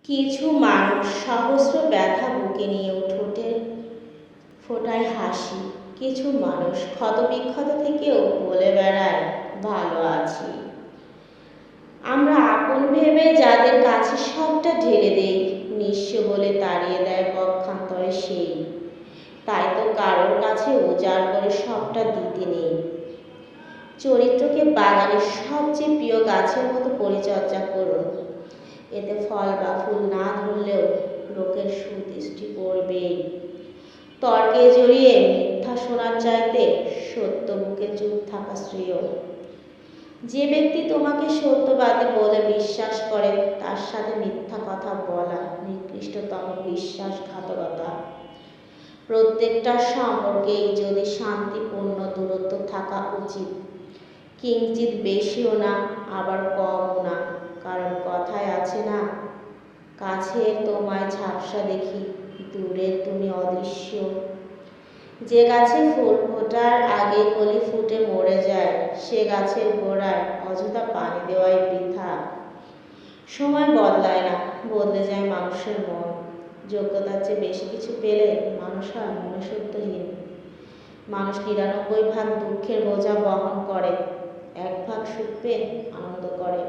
কিছু মানুষ সহস্র ব্যথা বুকে নিয়েও ঠোঁটে ফোটায় হাসি। কিছু মানুষ ক্ষতবিক্ষত থেকেও বলে বেড়ায় ভালো আছি। আমরা আপন ভেবে যাদের কাছে সবটা ঢেলে দেই, নিঃস্ব বলে তাড়িয়ে দেয় পক্ষান্তরে সেই। তাই তো কারোর কাছে উজাড় করে সবটা দিতে নেই। চরিত্রকে বাগানের সবচেয়ে প্রিয় গাছের মতো পরিচর্যা করুন। এতে ফল বা ফুল না ধরলেও লোকের সুদৃষ্টি পড়বেই। তর্কে জড়িয়ে মিথ্যা শোনার চাইতে সত্য মুখে চুপ থাকা শ্রেয়। যে ব্যক্তি তোমাকে সত্যবাদী বলে বিশ্বাস করে, তার সাথে মিথ্যা কথা বলা নিকৃষ্টতম বিশ্বাসঘাতকতা। প্রত্যেকটা সম্পর্কেই যদি শান্তিপূর্ণ দূরত্ব থাকা উচিত, কিঞ্চিৎ বেশিও না আবার কমও না। কারণ কথায় আছে না, কাছে তোমায় ঝাপসা দেখি, দূরে তুমি অদৃশ্য। যে গাছে ফুল ফোটার আগে কলি ফুটে মরে যায়, সে গাছের গোড়ায় অযথা পানি দেওয়াই বৃথা। সময় বদলায় না, বদলে যায় মানুষের মন। যোগ্যতার চেয়ে বেশি কিছু পেলে মানুষ হয় মনুষ্যত্বহীন। মানুষ ৯৯ ভাগ দুঃখের বোঝা বহন করে, ১ ভাগ সুখ পেয়ে আনন্দ করে।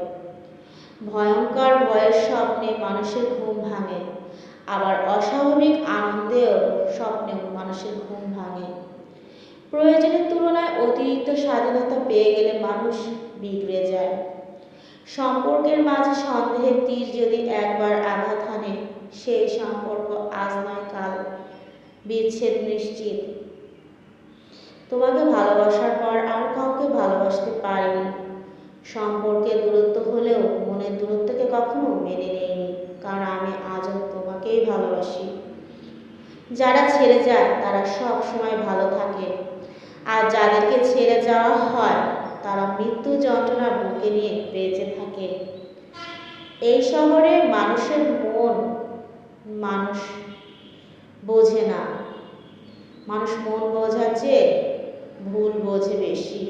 ভয়ঙ্কর ভয়ের স্বপ্নে মানুষের ঘুম ভাঙে, আবার অস্বাভাবিক আনন্দেও স্বপ্নেও মানুষের ঘুম ভাঙে। প্রয়োজনের তুলনায় অতিরিক্ত স্বাধীনতা পেয়ে গেলে মানুষ বিগড়ে যায়। সম্পর্কের মাঝে সন্দেহের তীর যদি একবার আঘাত হানে, সেই সম্পর্ক আজ নয় কাল বিচ্ছেদ নিশ্চিত। তোমাকে ভালোবাসার পর আর কাউকে ভালোবাসতে পারিনি। সম্পর্কে দূরত্ব হলেও মনের দূরত্বকে কখনো মেনে নেইনি, কারণ আমি আজও তোমাকেই ভালোবাসি। যারা ছেড়ে যায় তারা সব সময় ভালো থাকে, আর যাদেরকে ছেড়ে যাওয়া হয় তারা মৃত্যু যন্ত্রণা বুকে নিয়ে বেঁচে থাকে। এই শহরে মানুষের মন মানুষ বোঝে না। মানুষ মন বোঝার চেয়ে ভুল বোঝে বেশি।